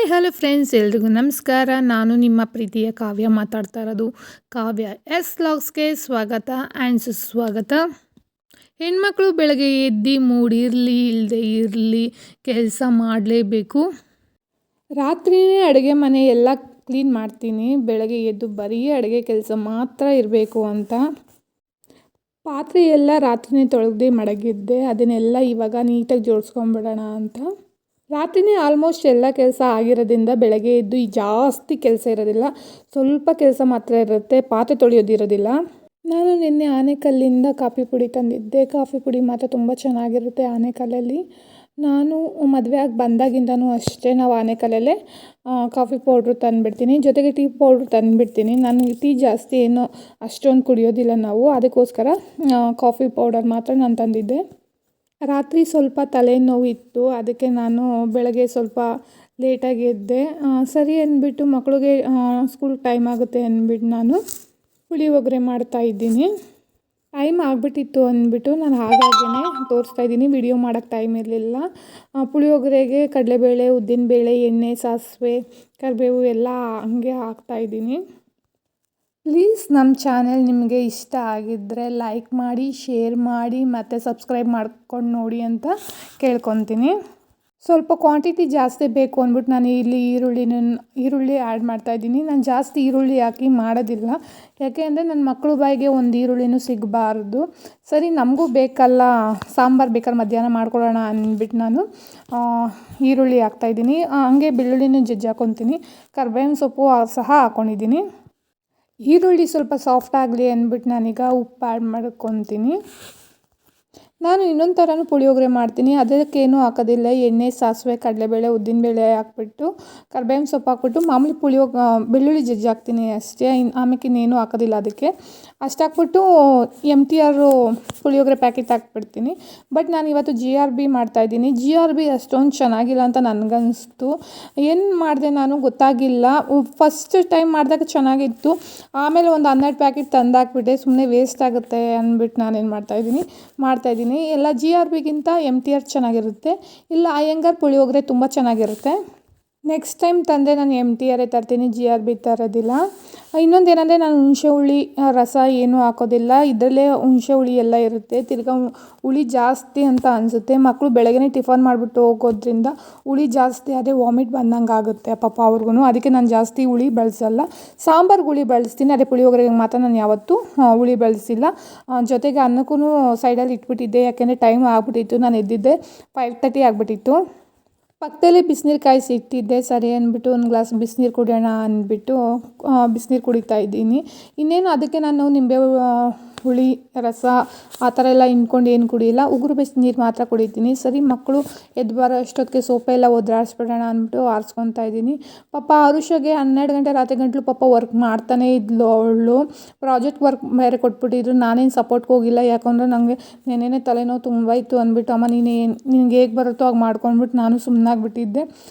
Hello friends, ಎಲ್ರಿಗೂ ನಮಸ್ಕಾರ. ನಾನು ನಿಮ್ಮ ಪ್ರೀತಿಯ ಕಾವ್ಯ ಮಾತಾಡ್ತಾ ಇರೋದು. ಕಾವ್ಯ ಎಸ್ ವ್ಲಾಗ್ಸ್ಗೆ ಸ್ವಾಗತ ಆ್ಯಂಡ್ ಸುಸ್ವಾಗತ. ಹೆಣ್ಮಕ್ಳು ಬೆಳಗ್ಗೆ ಎದ್ದು ಮೂಡಿರಲಿ ಇಲ್ಲದೆ ಇರಲಿ ಕೆಲಸ ಮಾಡಲೇಬೇಕು. ರಾತ್ರಿಯೇ ಅಡುಗೆ ಮನೆ ಎಲ್ಲ ಕ್ಲೀನ್ ಮಾಡ್ತೀನಿ. ಬೆಳಗ್ಗೆ ಎದ್ದು ಬರೀ ಅಡುಗೆ ಕೆಲಸ ಮಾತ್ರ ಇರಬೇಕು ಅಂತ. ಪಾತ್ರೆ ಎಲ್ಲ ರಾತ್ರಿಯೇ ತೊಳೆದು ಮಡಗಿದ್ದೆ, ಅದನ್ನೆಲ್ಲ ಇವಾಗ ನೀಟಾಗಿ ಜೋಡಿಸ್ಕೊಂಬಿಡೋಣ ಅಂತ. ರಾತ್ರಿಯೇ ಆಲ್ಮೋಸ್ಟ್ ಎಲ್ಲ ಕೆಲಸ ಆಗಿರೋದ್ರಿಂದ ಬೆಳಗ್ಗೆ ಎದ್ದು ಜಾಸ್ತಿ ಕೆಲಸ ಇರೋದಿಲ್ಲ, ಸ್ವಲ್ಪ ಕೆಲಸ ಮಾತ್ರ ಇರುತ್ತೆ. ಪಾತ್ರೆ ತೊಳೆಯೋದಿರೋದಿಲ್ಲ. ನಾನು ನಿನ್ನೆ ಆನೆಕಲ್ಲಿಂದ ಕಾಫಿ ಪುಡಿ ತಂದಿದ್ದೆ. ಕಾಫಿ ಪುಡಿ ಮಾತ್ರ ತುಂಬ ಚೆನ್ನಾಗಿರುತ್ತೆ ಆನೆಕಲ್ಲಲ್ಲಿ. ನಾನು ಮದುವೆ ಆಗಿ ಬಂದಾಗಿಂದನೂ ಅಷ್ಟೇ, ನಾವು ಆನೆಕಲ್ಲಲ್ಲೇ ಕಾಫಿ ಪೌಡ್ರು ತಂದುಬಿಡ್ತೀನಿ, ಜೊತೆಗೆ ಟೀ ಪೌಡ್ರು ತಂದುಬಿಡ್ತೀನಿ. ನಾನು ಟೀ ಜಾಸ್ತಿ ಏನೋ ಅಷ್ಟೊಂದು ಕುಡಿಯೋದಿಲ್ಲ ನಾವು, ಅದಕ್ಕೋಸ್ಕರ ಕಾಫಿ ಪೌಡರ್ ಮಾತ್ರ ನಾನು ತಂದಿದ್ದೆ. ರಾತ್ರಿ ಸ್ವಲ್ಪ ತಲೆನೋವು ಇತ್ತು, ಅದಕ್ಕೆ ನಾನು ಬೆಳಗ್ಗೆ ಸ್ವಲ್ಪ ಲೇಟಾಗಿ ಎದ್ದೆ. ಸರಿ ಅಂದ್ಬಿಟ್ಟು ಮಕ್ಕಳಿಗೆ ಸ್ಕೂಲ್ ಟೈಮ್ ಆಗುತ್ತೆ ಅಂದ್ಬಿಟ್ಟು ನಾನು ಪುಳಿಯೋಗರೆ ಮಾಡ್ತಾಯಿದ್ದೀನಿ. ಟೈಮ್ ಆಗಿಬಿಟ್ಟಿತ್ತು ಅಂದ್ಬಿಟ್ಟು ನಾನು ಹಾಗಾಗೇ ತೋರಿಸ್ತಾಯಿದ್ದೀನಿ. ವಿಡಿಯೋ ಮಾಡೋಕ್ಕೆ ಟೈಮ್ ಇರಲಿಲ್ಲ. ಪುಳಿಯೋಗರೆಗೆ ಕಡಲೆಬೇಳೆ, ಉದ್ದಿನಬೇಳೆ, ಎಣ್ಣೆ, ಸಾಸಿವೆ, ಕರಿಬೇವು ಎಲ್ಲ ಹಂಗೆ ಹಾಕ್ತಾಯಿದ್ದೀನಿ. ಪ್ಲೀಸ್ ನಮ್ಮ ಚಾನೆಲ್ ನಿಮಗೆ ಇಷ್ಟ ಆಗಿದ್ದರೆ ಲೈಕ್ ಮಾಡಿ, ಶೇರ್ ಮಾಡಿ ಮತ್ತು ಸಬ್ಸ್ಕ್ರೈಬ್ ಮಾಡ್ಕೊಂಡು ನೋಡಿ ಅಂತ ಕೇಳ್ಕೊತೀನಿ. ಸ್ವಲ್ಪ ಕ್ವಾಂಟಿಟಿ ಜಾಸ್ತಿ ಬೇಕು ಅಂದ್ಬಿಟ್ಟು ನಾನು ಇಲ್ಲಿ ಈರುಳ್ಳಿ ಆ್ಯಡ್ ಮಾಡ್ತಾಯಿದ್ದೀನಿ. ನಾನು ಜಾಸ್ತಿ ಈರುಳ್ಳಿ ಹಾಕಿ ಮಾಡೋದಿಲ್ಲ, ಯಾಕೆ ಅಂದರೆ ನನ್ನ ಮಕ್ಕಳು ಬಾಯಿಗೆ ಒಂದು ಈರುಳ್ಳಿನೂ ಸಿಗಬಾರ್ದು. ಸರಿ, ನಮಗೂ ಬೇಕಲ್ಲ, ಸಾಂಬಾರು ಬೇಕಾದ್ರೆ ಮಧ್ಯಾಹ್ನ ಮಾಡ್ಕೊಳ್ಳೋಣ ಅಂದ್ಬಿಟ್ಟು ನಾನು ಈರುಳ್ಳಿ ಹಾಕ್ತಾಯಿದ್ದೀನಿ. ಹಂಗೆ ಬೆಳ್ಳುಳ್ಳಿನೂ ಜಜ್ಜಿ ಹಾಕ್ಕೊತೀನಿ, ಕರ್ಬೇವಿನ ಸೊಪ್ಪು ಸಹ ಹಾಕ್ಕೊಂಡಿದ್ದೀನಿ. ಈರುಳ್ಳಿ ಸ್ವಲ್ಪ ಸಾಫ್ಟ್ ಆಗಲಿ ಅಂದ್ಬಿಟ್ಟು ನಾನೀಗ ಉಪ್ಪು ಆ್ಯಡ್ ಮಾಡ್ಕೊತೀನಿ. ನಾನು ಇನ್ನೊಂದು ಥರನೂ ಪುಳಿಯೋಗರೆ ಮಾಡ್ತೀನಿ, ಅದಕ್ಕೇನೂ ಹಾಕೋದಿಲ್ಲ. ಎಣ್ಣೆ, ಸಾಸಿವೆ, ಕಡಲೆಬೇಳೆ, ಉದ್ದಿನಬೇಳೆ ಹಾಕ್ಬಿಟ್ಟು ಕರ್ಬೇವಿನ ಸೊಪ್ಪು ಹಾಕ್ಬಿಟ್ಟು ಮಾಮೂಲಿ ಬೆಳ್ಳುಳ್ಳಿ ಜಜ್ಜಿ ಹಾಕ್ತೀನಿ ಅಷ್ಟೇ. ಆಮೇಲೆ ಇನ್ನೇನು ಹಾಕೋದಿಲ್ಲ ಅದಕ್ಕೆ. ಅಷ್ಟು ಹಾಕ್ಬಿಟ್ಟು MTR ಪುಳಿಯೋಗರೆ ಪ್ಯಾಕೆಟ್ ಹಾಕ್ಬಿಡ್ತೀನಿ. ಬಟ್ ನಾನು ಇವತ್ತು GRB ಮಾಡ್ತಾಯಿದ್ದೀನಿ. GRB ಅಷ್ಟೊಂದು ಚೆನ್ನಾಗಿಲ್ಲ ಅಂತ ನನಗನ್ನಿಸ್ತು. ಏನು ಮಾಡಿದೆ ನಾನು ಗೊತ್ತಾಗಿಲ್ಲ. ಫಸ್ಟ್ ಟೈಮ್ ಮಾಡಿದಾಗ ಚೆನ್ನಾಗಿತ್ತು, ಆಮೇಲೆ ಒಂದು 12 ಪ್ಯಾಕೆಟ್ ತಂದಾಕ್ಬಿಟ್ಟೆ. ಸುಮ್ಮನೆ ವೇಸ್ಟ್ ಆಗುತ್ತೆ ಅಂದ್ಬಿಟ್ಟು ನಾನೇನು ಮಾಡ್ತಾಯಿದ್ದೀನಿ. ಎಲ್ಲ GRBಗಿಂತ MTR ಚೆನ್ನಾಗಿರುತ್ತೆ, ಇಲ್ಲ ಅಯ್ಯಂಗಾರ್ ಪುಳಿಯೋಗರೆ ತುಂಬ ಚೆನ್ನಾಗಿರುತ್ತೆ. ನೆಕ್ಸ್ಟ್ ಟೈಮ್ ತಂದರೆ ನಾನು MTR ತರ್ತೀನಿ, GRB ತರೋದಿಲ್ಲ. ಇನ್ನೊಂದು ಏನಂದರೆ ನಾನು ಹುಣಸೆ ಹುಳಿ ರಸ ಏನೂ ಹಾಕೋದಿಲ್ಲ, ಇದರಲ್ಲೇ ಹುಣಸೆ ಹುಳಿ ಎಲ್ಲ ಇರುತ್ತೆ. ತಿರ್ಗಾ ಹುಳಿ ಜಾಸ್ತಿ ಅಂತ ಅನಿಸುತ್ತೆ. ಮಕ್ಕಳು ಬೆಳಗ್ಗೆ ಟಿಫನ್ ಮಾಡಿಬಿಟ್ಟು ಹೋಗೋದ್ರಿಂದ ಹುಳಿ ಜಾಸ್ತಿ ಆದರೆ ವಾಮಿಟ್ ಬಂದಂಗೆ ಆಗುತ್ತೆ ಪಾಪ ಅವ್ರಿಗೂ. ಅದಕ್ಕೆ ನಾನು ಜಾಸ್ತಿ ಹುಳಿ ಬಳಸಲ್ಲ. ಸಾಂಬಾರ್ಗೆ ಹುಳಿ ಬಳಸ್ತೀನಿ, ಅದೇ ಪುಳಿಯೋಗರೆಗೆ ಮಾತ್ರ ನಾನು ಯಾವತ್ತೂ ಹುಳಿ ಬಳಸಿಲ್ಲ. ಜೊತೆಗೆ ಅನ್ನಕ್ಕೂ ಸೈಡಲ್ಲಿ ಇಟ್ಬಿಟ್ಟಿದ್ದೆ, ಯಾಕೆಂದರೆ ಟೈಮ್ ಆಗಿಬಿಟ್ಟಿತ್ತು. ನಾನು ಎದ್ದಿದ್ದೆ 5:30 ಆಗಿಬಿಟ್ಟಿತ್ತು. ಪಕ್ಕದಲ್ಲೇ ಬಿಸಿನೀರು ಕಾಯಿಸಿ ಇಟ್ಟಿದ್ದೆ. ಸರಿ ಅಂದ್ಬಿಟ್ಟು ಒಂದು ಗ್ಲಾಸ್ ಬಿಸಿನೀರು ಕುಡಿಯೋಣ ಅಂದ್ಬಿಟ್ಟು ಬಿಸಿನೀರು ಕುಡಿತಾ ಇದ್ದೀನಿ. ಇನ್ನೇನು ಅದಕ್ಕೆ ನಾನು ನಿಂಬೆ ಹುಳಿ ರಸ ಆ ಥರ ಎಲ್ಲ ಹಿಂಡ್ಕೊಂಡು ಏನು ಕುಡಿಯಿಲ್ಲ, ಉಗುರು ಬಿಸಿನೀರು ಮಾತ್ರ ಕುಡಿತೀನಿ. ಸರಿ, ಮಕ್ಕಳು ಎದ್ದು ಬರೋ ಅಷ್ಟೊತ್ತಿಗೆ ಸೋಪೆಲ್ಲ ಒದ್ರಾಡಿಸ್ಬಿಡೋಣ ಅಂದ್ಬಿಟ್ಟು ಆರಿಸ್ಕೊತಾ ಇದ್ದೀನಿ. ಪಾಪ ಆರುಷಗೆ 12 ಗಂಟೆ ರಾತ್ರಿ ಗಂಟಲು ಪಾಪ ವರ್ಕ್ ಮಾಡ್ತಾನೇ ಇದ್ಲು. ಅವಳು ಪ್ರಾಜೆಕ್ಟ್ ವರ್ಕ್ ಬೇರೆ ಕೊಟ್ಬಿಟ್ಟಿದ್ರು. ನಾನೇನು ಸಪೋರ್ಟ್ಗೆ ಹೋಗಿಲ್ಲ, ಯಾಕಂದರೆ ನನಗೆ ನೆನ್ನೆನೇ ತಲೆನೋವು ತುಂಬ ಇತ್ತು ಅಂದ್ಬಿಟ್ಟು, ಅಮ್ಮ ನಿನಗೆ ಹೇಗೆ ಬರುತ್ತೋ ಹಾಗೆ ಮಾಡ್ಕೊಂಡ್ಬಿಟ್ಟು ನಾನು ಸುಮ್ಮನಾಗ್ಬಿಟ್ಟಿದ್ದೆ.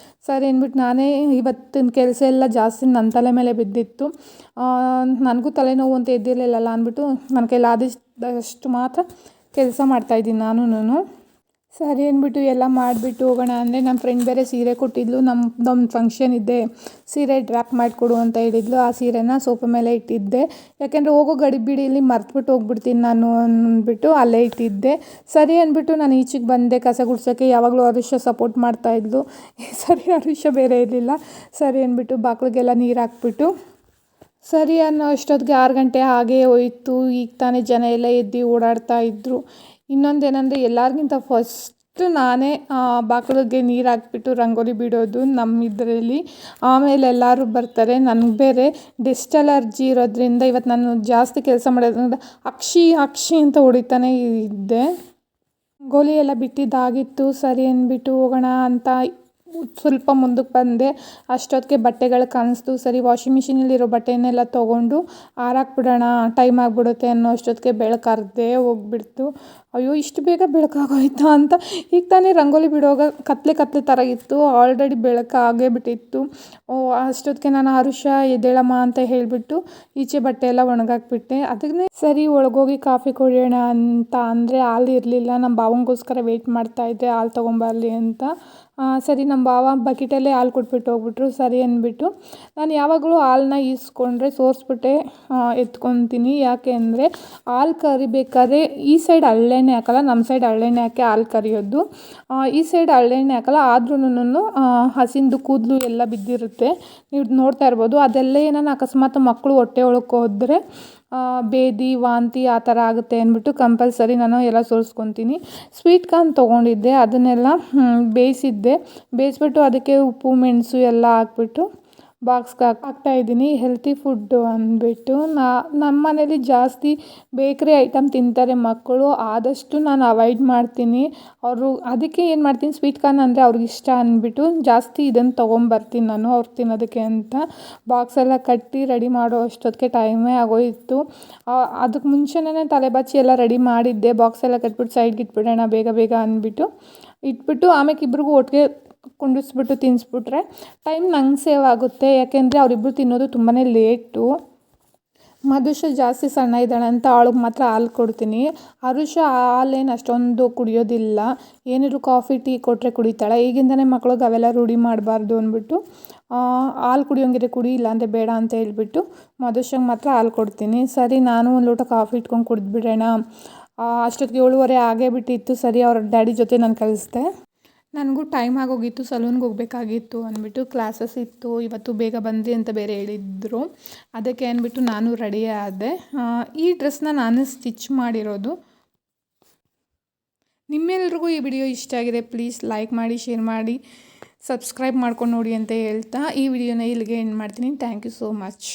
ಸರಿ ಅಂದ್ಬಿಟ್ಟು ನಾನೇ ಇವತ್ತಿನ ಕೆಲಸ ಎಲ್ಲ ಜಾಸ್ತಿ ನನ್ನ ತಲೆ ಮೇಲೆ ಬಿದ್ದಿತ್ತು. ನನಗೂ ತಲೆನೋವು ಅಂತ ಎದ್ದಿರಲಿಲ್ಲಲ್ಲ ಅಂದ್ಬಿಟ್ಟು ನನ್ನ ಕೈಲಿ ಆದಷ್ಟು ಮಾತ್ರ ಕೆಲಸ ಮಾಡ್ತಾಯಿದ್ದೀನಿ ನಾನು. ಸರಿ ಅಂದ್ಬಿಟ್ಟು ಎಲ್ಲ ಮಾಡಿಬಿಟ್ಟು ಹೋಗೋಣ ಅಂದರೆ ನಮ್ಮ ಫ್ರೆಂಡ್ ಬೇರೆ ಸೀರೆ ಕೊಟ್ಟಿದ್ಲು. ನಮ್ಮದೊಂದು ಫಂಕ್ಷನ್ ಇದೆ, ಸೀರೆ ಡ್ರಾಪ್ ಮಾಡಿಕೊಡು ಅಂತ ಹೇಳಿದ್ಲು. ಆ ಸೀರೆನ ಸೋಫಾ ಮೇಲೆ ಇಟ್ಟಿದ್ದೆ, ಯಾಕೆಂದರೆ ಹೋಗೋ ಗಡಿಬಿಡಿಯಲ್ಲಿ ಮರ್ತ್ಬಿಟ್ಟು ಹೋಗ್ಬಿಡ್ತೀನಿ ನಾನು ಅಂದ್ಬಿಟ್ಟು ಅಲ್ಲೇ ಇಟ್ಟಿದ್ದೆ. ಸರಿ ಅಂದ್ಬಿಟ್ಟು ನಾನು ಈಚೆಗೆ ಬಂದೆ ಕಸ ಗುಡ್ಸೋಕ್ಕೆ. ಯಾವಾಗಲೂ ಅರುಷ ಸಪೋರ್ಟ್ ಮಾಡ್ತಾಯಿದ್ಲು, ಸರಿ ಅರುಷ ಬೇರೆ ಇರಲಿಲ್ಲ. ಸರಿ ಅಂದ್ಬಿಟ್ಟು ಬಾಗಿಲಿಗೆಲ್ಲ ನೀರು ಹಾಕ್ಬಿಟ್ಟು ಸರಿ ಅನ್ನೋ ಅಷ್ಟೊತ್ತಿಗೆ 6 ಗಂಟೆ ಹಾಗೇ ಹೋಯಿತು. ಈಗ ತಾನೇ ಜನ ಎಲ್ಲ ಎದ್ದು ಓಡಾಡ್ತಾ ಇದ್ದರು. ಇನ್ನೊಂದೇನೆಂದರೆ ಎಲ್ಲರಿಗಿಂತ ಫಸ್ಟ್ ನಾನೇ ಬಾಗಿಲಿಗೆ ನೀರು ಹಾಕ್ಬಿಟ್ಟು ರಂಗೋಲಿ ಬಿಡೋದು ನಮ್ಮಿದ್ರಲ್ಲಿ. ಆಮೇಲೆ ಎಲ್ಲರೂ ಬರ್ತಾರೆ. ನನಗೆ ಬೇರೆ ಡಸ್ಟ್ ಅಲರ್ಜಿ ಇರೋದ್ರಿಂದ ಇವತ್ತು ನಾನು ಜಾಸ್ತಿ ಕೆಲಸ ಮಾಡೋದ್ರಿಂದ ಅಕ್ಷಿ ಅಂತ ಹೊಡಿತಾನೆ ಇದ್ದೆ. ರಂಗೋಲಿ ಎಲ್ಲ ಬಿಟ್ಟಿದ್ದಾಗಿತ್ತು. ಸರಿ ಅಂದ್ಬಿಟ್ಟು ಹೋಗೋಣ ಅಂತ ಸ್ವಲ್ಪ ಮುಂದಕ್ಕೆ ಬಂದೆ. ಅಷ್ಟೊತ್ತಿಗೆ ಬಟ್ಟೆಗಳು ಕಾಣಿಸ್ತು. ಸರಿ, ವಾಷಿಂಗ್ ಮಿಷಿನಲ್ಲಿರೋ ಬಟ್ಟೆನೆಲ್ಲ ತೊಗೊಂಡು ಆರಾಕ್ಬಿಡೋಣ, ಟೈಮ್ ಆಗಿಬಿಡುತ್ತೆ ಅನ್ನೋ ಅಷ್ಟೊತ್ತಿಗೆ ಬೆಳಕು ಅರ್ಧೇ ಹೋಗ್ಬಿಡ್ತು. ಅಯ್ಯೋ, ಇಷ್ಟು ಬೇಗ ಬೆಳಕಾಗೋಯ್ತಾ ಅಂತ. ಈಗ ತಾನೇ ರಂಗೋಲಿ ಬಿಡುವಾಗ ಕತ್ಲೆ ಥರ ಇತ್ತು, ಆಲ್ರೆಡಿ ಬೆಳಕು ಆಗೇ ಬಿಟ್ಟಿತ್ತು. ಅಷ್ಟೊತ್ತಿಗೆ ನಾನು ಆರುಷ ಎದ್ದೇಳಮ್ಮ ಅಂತ ಹೇಳಿಬಿಟ್ಟು ಈಚೆ ಬಟ್ಟೆ ಎಲ್ಲ ಒಣಗಾಕ್ಬಿಟ್ಟೆ. ಅದನ್ನೇ ಸರಿ ಒಳಗೋಗಿ ಕಾಫಿ ಕುಡಿಯೋಣ ಅಂತ ಅಂದರೆ ಹಾಲು ಇರಲಿಲ್ಲ. ನಮ್ಮ ಭಾವಂಗೋಸ್ಕರ ವೆಯ್ಟ್ ಮಾಡ್ತಾಯಿದ್ದೆ ಹಾಲು ತೊಗೊಂಬರಲಿ ಅಂತ. ಸರಿ ನಮ್ಮ ಭಾವ ಬಕೆಟಲ್ಲೇ ಹಾಲು ಕೊಟ್ಬಿಟ್ಟು ಹೋಗ್ಬಿಟ್ರು. ಸರಿ ಅಂದ್ಬಿಟ್ಟು ನಾನು ಯಾವಾಗಲೂ ಹಾಲನ್ನ ಈಸ್ಕೊಂಡ್ರೆ ಸೋರಿಸ್ಬಿಟ್ಟೆ ಎತ್ಕೊತೀನಿ. ಯಾಕೆ ಅಂದರೆ ಹಾಲು ಕರಿಬೇಕಾದ್ರೆ ಈ ಸೈಡ್ ಹರಳೆಣ್ಣೆ ಹಾಕಲ್ಲ, ನಮ್ಮ ಸೈಡ್ ಹರಳೆಣ್ಣೆ ಹಾಕಿ ಹಾಲು ಕರಿಯೋದು. ಈ ಸೈಡ್ ಹರಳೆಣ್ಣೆ ಹಾಕಲ್ಲ, ಆದ್ರೂ ಹಸಿಂದು ಕೂದಲು ಎಲ್ಲ ಬಿದ್ದಿರುತ್ತೆ. ನೀವು ನೋಡ್ತಾ ಇರ್ಬೋದು. ಅದೆಲ್ಲ ಏನಾನ ಅಕಸ್ಮಾತ್ ಮಕ್ಕಳು ಹೊಟ್ಟೆ ಒಳಕ್ಕೆ ಹೋದರೆ ಬೇದಿ ವಾಂತಿ ಆ ಥರ ಆಗುತ್ತೆ ಅಂದ್ಬಿಟ್ಟು ಕಂಪಲ್ಸರಿ ನಾನು ಎಲ್ಲ ಸೋರಿಸ್ಕೊತೀನಿ. ಸ್ವೀಟ್ ಕಾರ್ನ್ ತೊಗೊಂಡಿದ್ದೆ, ಅದನ್ನೆಲ್ಲ ಬೇಯಿಸ್ಬಿಟ್ಟು ಅದಕ್ಕೆ ಉಪ್ಪು ಮೆಣಸು ಎಲ್ಲ ಹಾಕ್ಬಿಟ್ಟು ಬಾಕ್ಸ್ಗೆ ಹಾಕ್ತಾಯಿದ್ದೀನಿ. ಹೆಲ್ತಿ ಫುಡ್ಡು ಅಂದ್ಬಿಟ್ಟು ನಮ್ಮ ಮನೇಲಿ ಜಾಸ್ತಿ ಬೇಕ್ರಿ ಐಟಮ್ ತಿಂತಾರೆ ಮಕ್ಕಳು, ಆದಷ್ಟು ನಾನು ಅವಾಯ್ಡ್ ಮಾಡ್ತೀನಿ. ಅವರು ಅದಕ್ಕೆ ಏನು ಮಾಡ್ತೀನಿ, ಸ್ವೀಟ್ ಕಾರ್ನ್ ಅಂದರೆ ಅವ್ರಿಗೆ ಇಷ್ಟ ಅಂದ್ಬಿಟ್ಟು ಜಾಸ್ತಿ ಇದನ್ನು ತೊಗೊಂಬರ್ತೀನಿ ನಾನು ಅವ್ರು ತಿನ್ನೋದಕ್ಕೆ ಅಂತ. ಬಾಕ್ಸೆಲ್ಲ ಕಟ್ಟಿ ರೆಡಿ ಮಾಡೋ ಅಷ್ಟೊತ್ತಿಗೆ ಟೈಮೇ ಆಗೋಯಿತು. ಅದಕ್ಕೆ ಮುಂಚೆನೇ ತಲೆ ಬಾಚಿ ಎಲ್ಲ ರೆಡಿ ಮಾಡಿದ್ದೆ. ಬಾಕ್ಸೆಲ್ಲ ಕಟ್ಬಿಟ್ಟು ಸೈಡ್ಗೆ ಇಟ್ಬಿಡೋಣ ಬೇಗ ಬೇಗ ಅಂದ್ಬಿಟ್ಟು ಇಟ್ಬಿಟ್ಟು ಆಮೇಲೆ ಇಬ್ರಿಗೂ ಒಟ್ಟಿಗೆ ಕುಂಡಿಸ್ಬಿಟ್ಟು ತಿನ್ನಿಸ್ಬಿಟ್ರೆ ಟೈಮ್ ನಂಗೆ ಸೇವ್ ಆಗುತ್ತೆ. ಯಾಕೆಂದರೆ ಅವರಿಬ್ಬರು ತಿನ್ನೋದು ತುಂಬಾ ಲೇಟು. ಮಧುಷ ಜಾಸ್ತಿ ಸಣ್ಣ ಇದ್ದಾಳೆ ಅಂತ ಅವಳಿಗೆ ಮಾತ್ರ ಹಾಲು ಕೊಡ್ತೀನಿ. ಹರುಷ ಹಾಲೇನು ಅಷ್ಟೊಂದು ಕುಡಿಯೋದಿಲ್ಲ, ಏನಿದ್ರು ಕಾಫಿ ಟೀ ಕೊಟ್ಟರೆ ಕುಡಿತಾಳೆ. ಈಗಿಂದನೇ ಮಕ್ಳಿಗೆ ಅವೆಲ್ಲ ರೂಢಿ ಮಾಡಬಾರ್ದು ಅಂದ್ಬಿಟ್ಟು ಹಾಲು ಕುಡಿಯೋಂಗಿದ್ರೆ ಕುಡಿ, ಇಲ್ಲಾಂದರೆ ಬೇಡ ಅಂತ ಹೇಳ್ಬಿಟ್ಟು ಮಧುಷಂಗೆ ಮಾತ್ರ ಹಾಲು ಕೊಡ್ತೀನಿ. ಸರಿ ನಾನು ಒಂದು ಲೋಟ ಕಾಫಿ ಇಟ್ಕೊಂಡು ಕುಡಿದ್ಬಿಡೋಣ. ಅಷ್ಟೊತ್ತಿಗೆ 7:30 ಆಗೇ ಬಿಟ್ಟಿತ್ತು. ಸರಿ ಅವ್ರ ಡ್ಯಾಡಿ ಜೊತೆ ನಾನು ಕಳಿಸ್ದೆ. ನನಗೂ ಟೈಮ್ ಆಗೋಗಿತ್ತು, ಸಲೂನ್ಗೆ ಹೋಗಬೇಕಾಗಿತ್ತು ಅಂದ್ಬಿಟ್ಟು. ಕ್ಲಾಸಸ್ ಇತ್ತು ಇವತ್ತು, ಬೇಗ ಬಂದು ಅಂತ ಬೇರೆ ಹೇಳಿದ್ರು. ಅದಕ್ಕೆ ಅಂದ್ಬಿಟ್ಟು ನಾನು ರೆಡಿ ಆದೆ. ಈ ಡ್ರೆಸ್ನ ನಾನು ಸ್ಟಿಚ್ ಮಾಡಿರೋದು. ನಿಮ್ಮೆಲ್ರಿಗೂ ಈ ವಿಡಿಯೋ ಇಷ್ಟ ಆಗಿದೆ, ಪ್ಲೀಸ್ ಲೈಕ್ ಮಾಡಿ, ಶೇರ್ ಮಾಡಿ, ಸಬ್ಸ್ಕ್ರೈಬ್ ಮಾಡ್ಕೊಂಡು ನೋಡಿ ಅಂತ ಹೇಳ್ತಾ ಈ ವಿಡಿಯೋನ ಇಲ್ಲಿಗೆ ಎಂಡ್ ಮಾಡ್ತೀನಿ. Thank you so much.